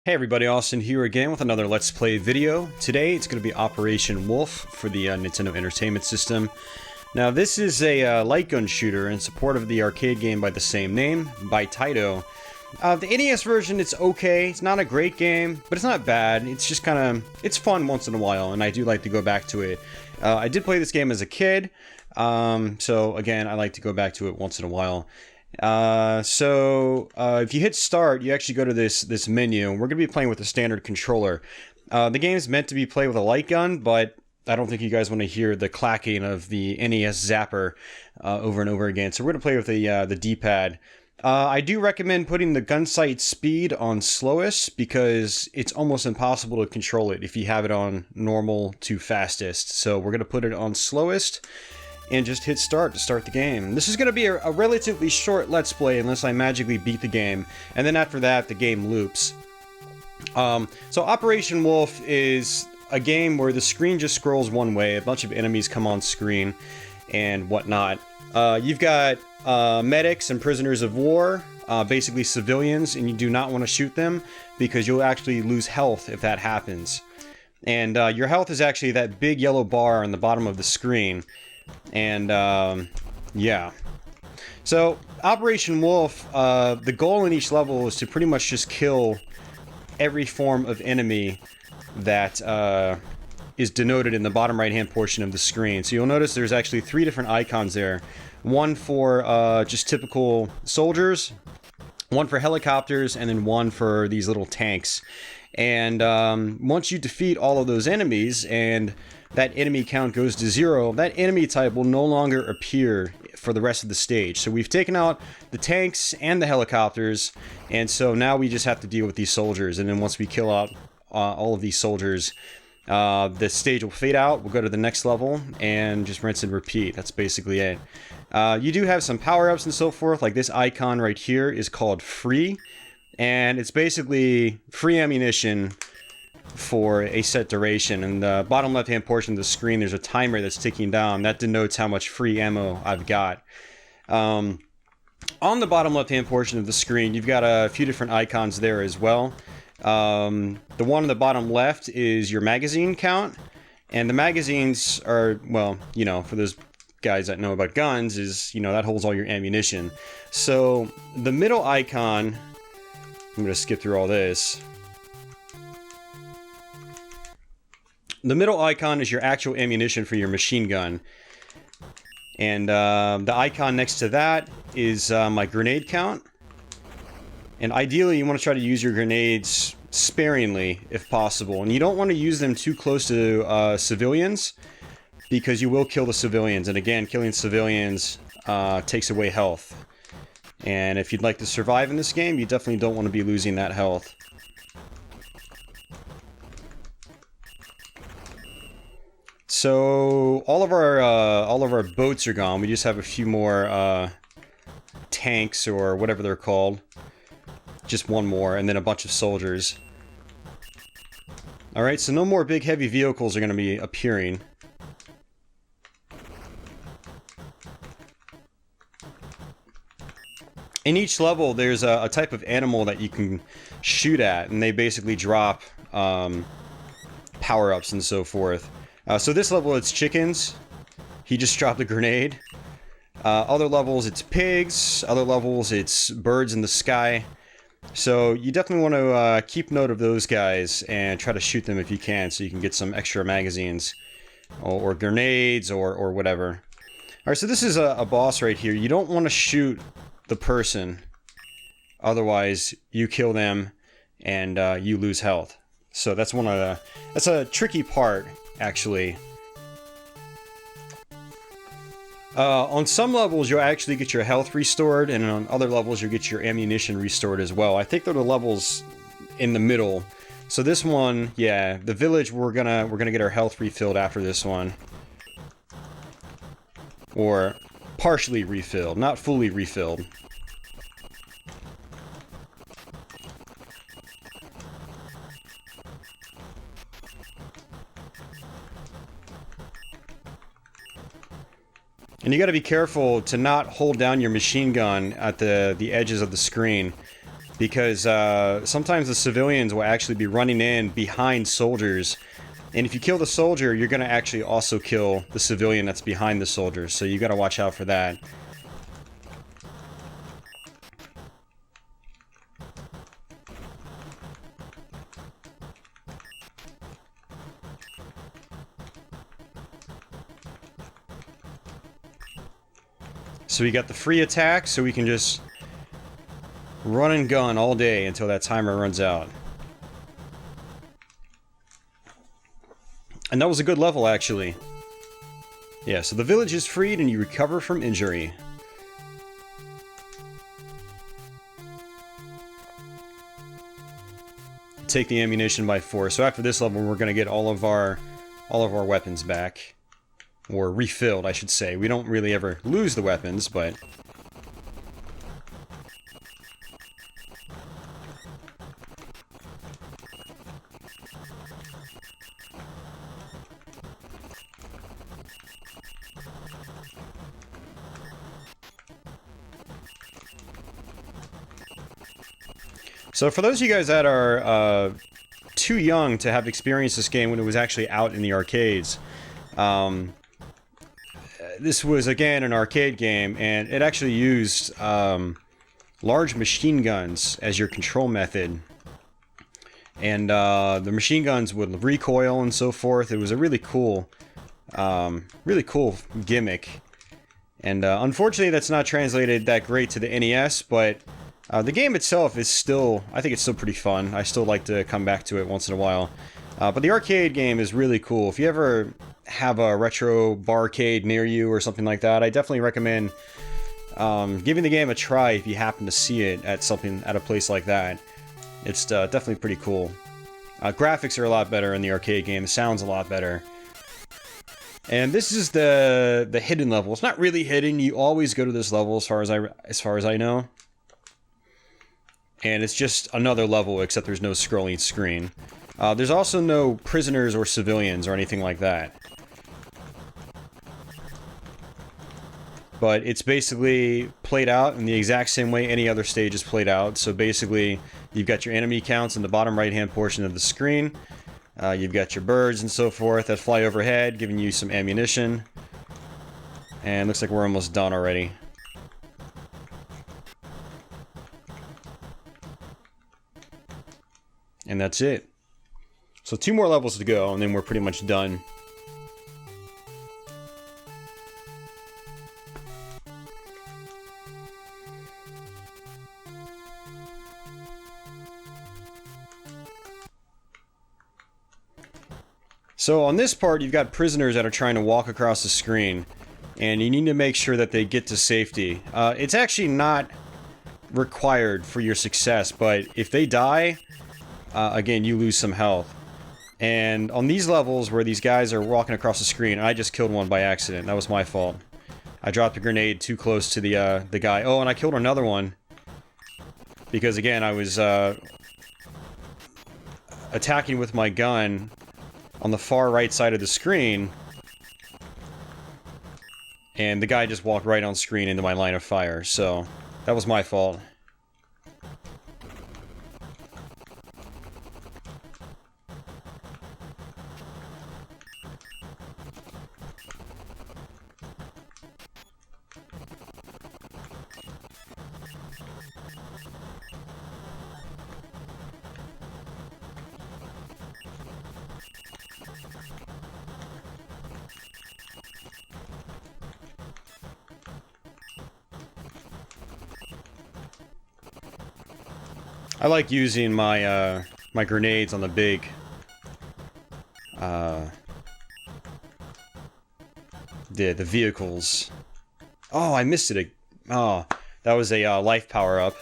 Hey everybody, Austin here again with another Let's Play video. Today it's going to be Operation Wolf for the Nintendo Entertainment System. Now this is a light gun shooter in support of the arcade game by the same name, by Taito. The NES version, it's okay. It's not a great game, but it's not bad. It's just kind of, it's fun once in a while, and I do like to go back to it. I did play this game as a kid, so again, I like to go back to it once in a while. If you hit start, you actually go to this menu, and we're going to be playing with the standard controller. The game is meant to be played with a light gun, but I don't think you guys want to hear the clacking of the NES zapper over and over again, so we're going to play with the D-pad. I do recommend putting the gun sight speed on slowest, because it's almost impossible to control it if you have it on normal to fastest. So we're going to put it on slowest and just hit start to start the game. This is going to be a relatively short Let's Play unless I magically beat the game, and then after that the game loops. So Operation Wolf is a game where the screen just scrolls one way, a bunch of enemies come on screen and whatnot. You've got medics and prisoners of war, basically civilians, and you do not want to shoot them because you'll actually lose health if that happens. And your health is actually that big yellow bar on the bottom of the screen. And yeah, so Operation Wolf, the goal in each level is to pretty much just kill every form of enemy that is denoted in the bottom right hand portion of the screen. So you'll notice there's actually 3 different icons there. One for just typical soldiers, one for helicopters, and then one for these little tanks. And once you defeat all of those enemies and that enemy count goes to 0, that enemy type will no longer appear for the rest of the stage. So we've taken out the tanks and the helicopters, and so now we just have to deal with these soldiers. And then once we kill out all of these soldiers, the stage will fade out, we'll go to the next level, and just rinse and repeat. That's basically it. You do have some power-ups and so forth, like this icon right here is called Free, and it's basically free ammunition for a set duration. In the bottom left hand portion of the screen there's a timer that's ticking down that denotes how much free ammo I've got. On the bottom left hand portion of the screen you've got a few different icons there as well. The one on the bottom left is your magazine count, and the magazines are, well, you know, for those guys that know about guns, is, you know, that holds all your ammunition. So the middle icon, I'm gonna skip through all this. The middle icon is your actual ammunition for your machine gun. And the icon next to that is my grenade count. And ideally you want to try to use your grenades sparingly if possible. And you don't want to use them too close to civilians, because you will kill the civilians. And again, killing civilians takes away health. And if you'd like to survive in this game, you definitely don't want to be losing that health. So all of our boats are gone. We just have a few more tanks, or whatever they're called. Just one more, and then a bunch of soldiers. Alright, so no more big heavy vehicles are going to be appearing. In each level there's a type of animal that you can shoot at, and they basically drop power-ups and so forth. So this level it's chickens. He just dropped a grenade. Other levels it's pigs. Other levels it's birds in the sky. So you definitely want to keep note of those guys and try to shoot them if you can, so you can get some extra magazines or grenades or whatever. Alright, so this is a boss right here. You don't want to shoot the person, otherwise you kill them and you lose health. So that's that's a tricky part, actually. On some levels you'll actually get your health restored, and on other levels you'll get your ammunition restored as well. I think they're the levels in the middle. So this one, yeah, the village, we're gonna get our health refilled after this one. Or partially refilled, not fully refilled. And you gotta be careful to not hold down your machine gun at the edges of the screen. because sometimes the civilians will actually be running in behind soldiers, and if you kill the soldier, you're going to actually also kill the civilian that's behind the soldier, so you got to watch out for that. So we got the free attack, so we can just run and gun all day until that timer runs out. And that was a good level, actually. Yeah, so the village is freed and you recover from injury. Take the ammunition by force. So after this level, we're going to get all of our weapons back. Or refilled, I should say. We don't really ever lose the weapons, but... So for those of you guys that are too young to have experienced this game when it was actually out in the arcades, this was, again, an arcade game, and it actually used large machine guns as your control method. And the machine guns would recoil and so forth. It was a really cool gimmick. And unfortunately, that's not translated that great to the NES, but the game itself is still, I think it's still pretty fun. I still like to come back to it once in a while. But the arcade game is really cool. If you ever have a retro barcade near you or something like that, I definitely recommend giving the game a try if you happen to see it at a place like that. It's definitely pretty cool. Graphics are a lot better in the arcade game. The sound's a lot better. And this is the hidden level. It's not really hidden. You always go to this level as far as I know. And it's just another level, except there's no scrolling screen. There's also no prisoners or civilians or anything like that. But it's basically played out in the exact same way any other stage is played out. So basically, you've got your enemy counts in the bottom right-hand portion of the screen. You've got your birds and so forth that fly overhead, giving you some ammunition. And looks like we're almost done already. And that's it. So 2 more levels to go, and then we're pretty much done. So on this part, you've got prisoners that are trying to walk across the screen, and you need to make sure that they get to safety. It's actually not required for your success, but if they die, again, you lose some health. And on these levels where these guys are walking across the screen, I just killed one by accident. That was my fault. I dropped a grenade too close to the guy. Oh, and I killed another one. Because, again, I was attacking with my gun on the far right side of the screen. And the guy just walked right on screen into my line of fire. So, that was my fault. I like using my my grenades on the big the vehicles. Oh, I missed it. Oh, that was a life power-up.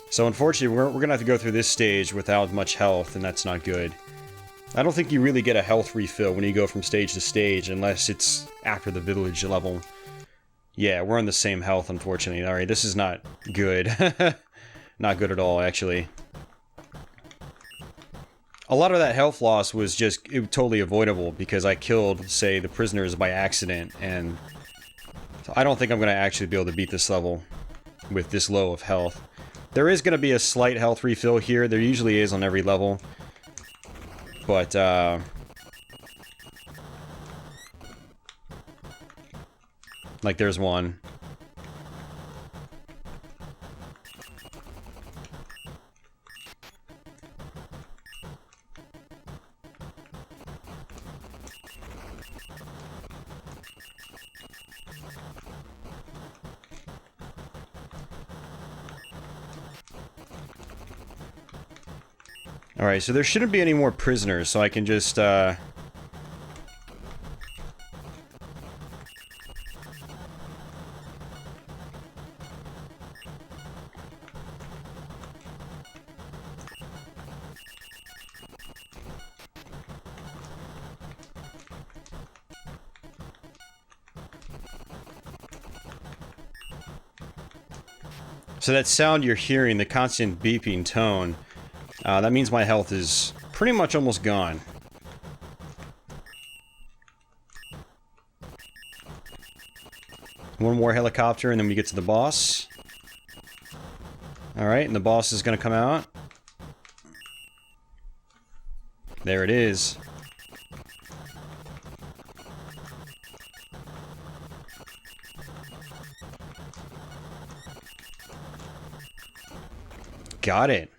So unfortunately, we're gonna have to go through this stage without much health, and that's not good. I don't think you really get a health refill when you go from stage to stage, unless it's after the village level. Yeah, we're on the same health, unfortunately. Alright, this is not good. Not good at all, actually. A lot of that health loss was just totally avoidable because I killed, say, the prisoners by accident, and so I don't think I'm going to actually be able to beat this level with this low of health. There is going to be a slight health refill here. There usually is on every level. But, like, there's one. Alright, so there shouldn't be any more prisoners, so I can just, So that sound you're hearing, the constant beeping tone, that means my health is pretty much almost gone. One more helicopter and then we get to the boss. Alright, and the boss is gonna come out. There it is. Got it.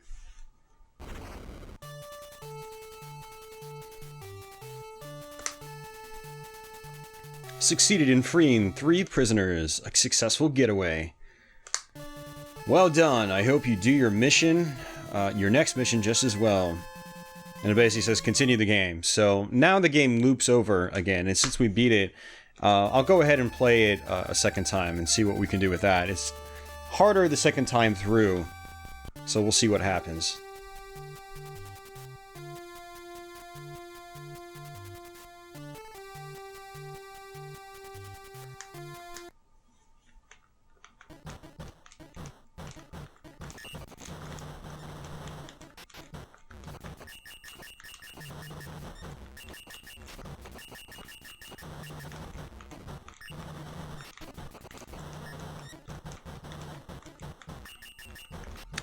Succeeded in freeing 3 prisoners. A successful getaway. Well done. I hope you do your mission, your next mission just as well. And it basically says continue the game. So now the game loops over again. And since we beat it, I'll go ahead and play it a second time and see what we can do with that. It's harder the second time through. So we'll see what happens.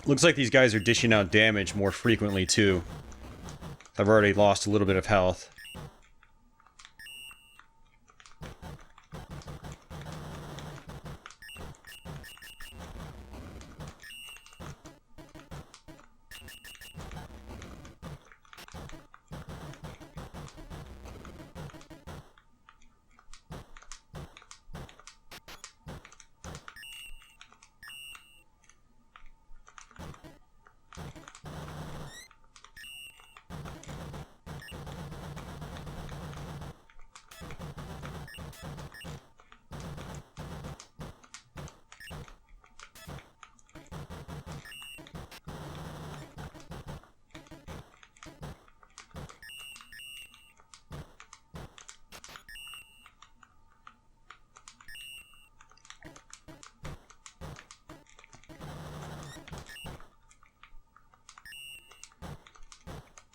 Looks like these guys are dishing out damage more frequently, too. I've already lost a little bit of health.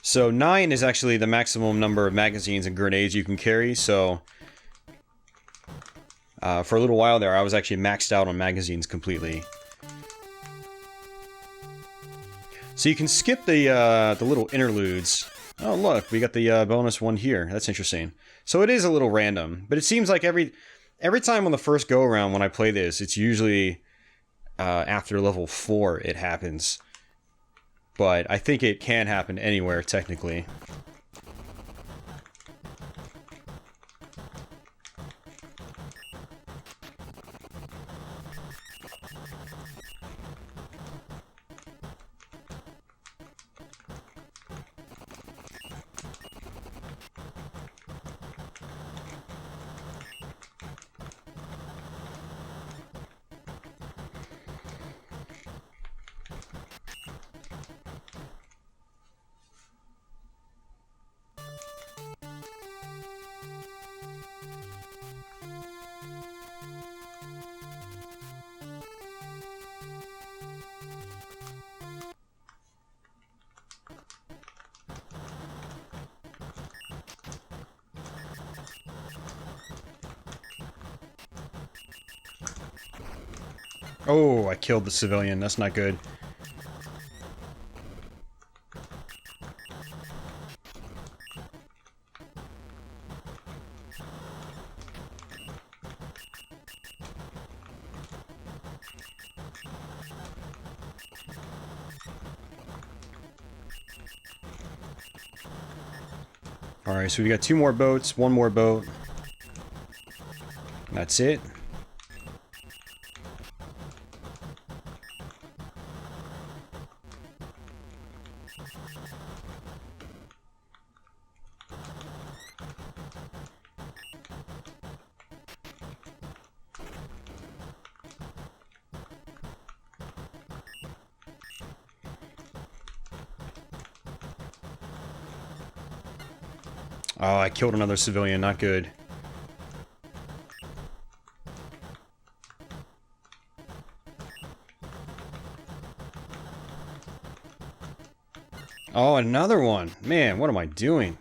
So 9 is actually the maximum number of magazines and grenades you can carry, so for a little while there I was actually maxed out on magazines completely. So you can skip the little interludes. Oh look, we got the bonus one here. That's interesting. So it is a little random, but it seems like every time on the first go around when I play this, it's usually after level 4 it happens. But I think it can happen anywhere, technically. Oh, I killed the civilian. That's not good. Alright, so we got 2 more boats, 1 more boat. That's it. Oh, I killed another civilian, not good. Oh, another one. Man, what am I doing?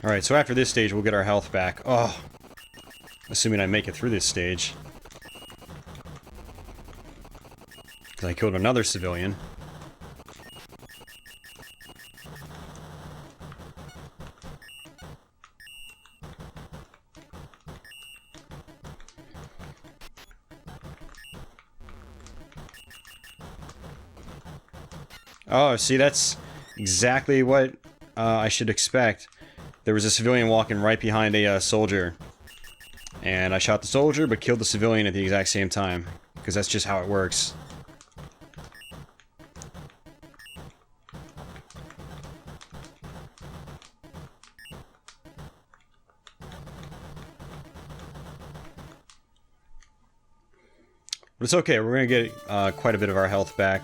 Alright, so after this stage, we'll get our health back. Oh, assuming I make it through this stage. Because I killed another civilian. Oh, see, that's exactly what I should expect. There was a civilian walking right behind a soldier. And I shot the soldier, but killed the civilian at the exact same time. Because that's just how it works. But it's okay, we're going to get quite a bit of our health back.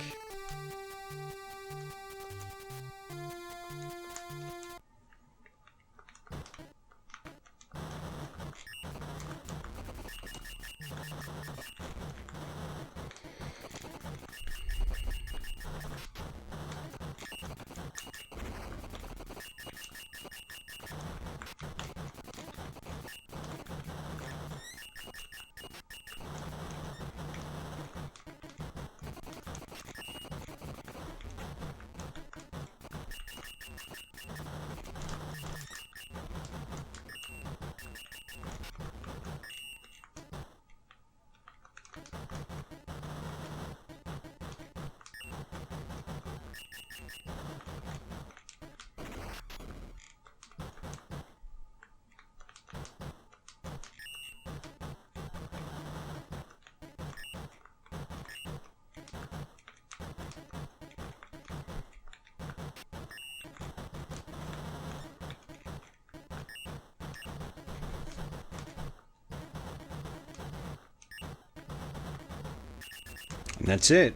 And that's it.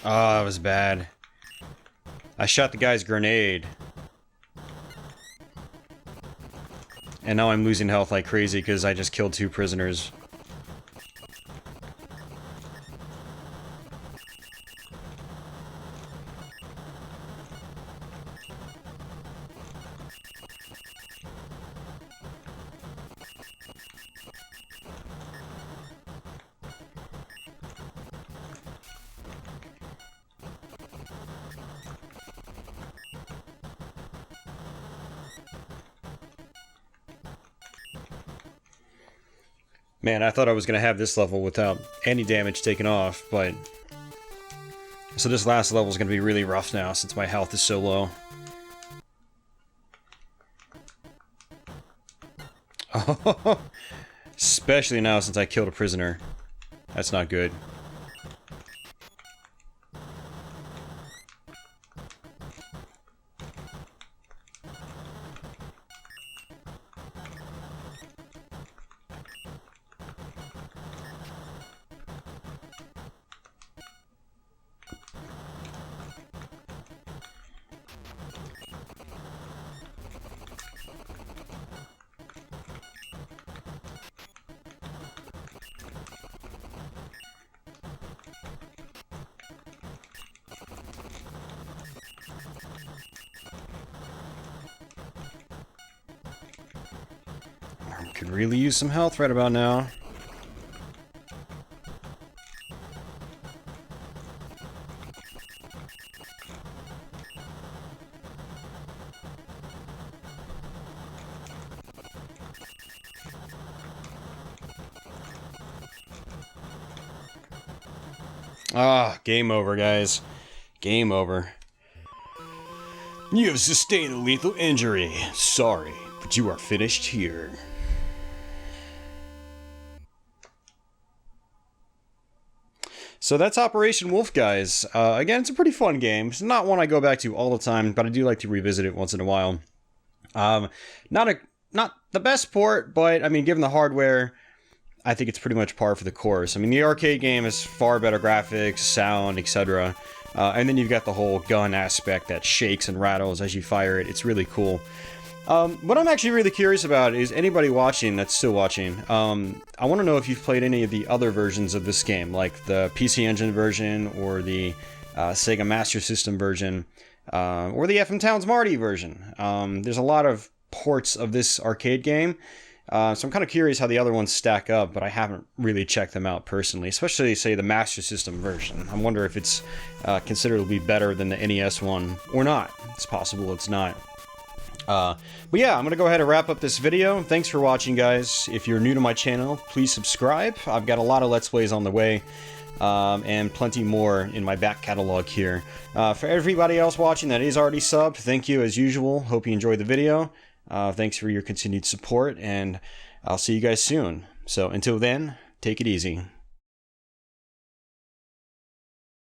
Oh, that was bad. I shot the guy's grenade. And now I'm losing health like crazy because I just killed 2 prisoners. Man, I thought I was going to have this level without any damage taken off, but So this last level is going to be really rough now since my health is so low. Oh, especially now since I killed a prisoner. That's not good. Could really use some health right about now. Ah, game over, guys. Game over. You have sustained a lethal injury. Sorry, but you are finished here. So that's Operation Wolf, guys. Again, it's a pretty fun game. It's not one I go back to all the time, but I do like to revisit it once in a while. Not the best port, but I mean, given the hardware, I think it's pretty much par for the course. I mean, the arcade game is far better graphics, sound, etc. And then you've got the whole gun aspect that shakes and rattles as you fire it. It's really cool. What I'm actually really curious about is anybody watching that's still watching. I want to know if you've played any of the other versions of this game, like the PC Engine version or the Sega Master System version, or the FM Towns Marty version. There's a lot of ports of this arcade game, so I'm kind of curious how the other ones stack up, but I haven't really checked them out personally, especially, say, the Master System version. I wonder if it's considerably better than the NES one or not. It's possible it's not. But yeah, I'm going to go ahead and wrap up this video. Thanks for watching, guys. If you're new to my channel, please subscribe. I've got a lot of Let's Plays on the way, and plenty more in my back catalog here. For everybody else watching that is already subbed, thank you as usual. Hope you enjoyed the video. Thanks for your continued support, and I'll see you guys soon. So until then, take it easy.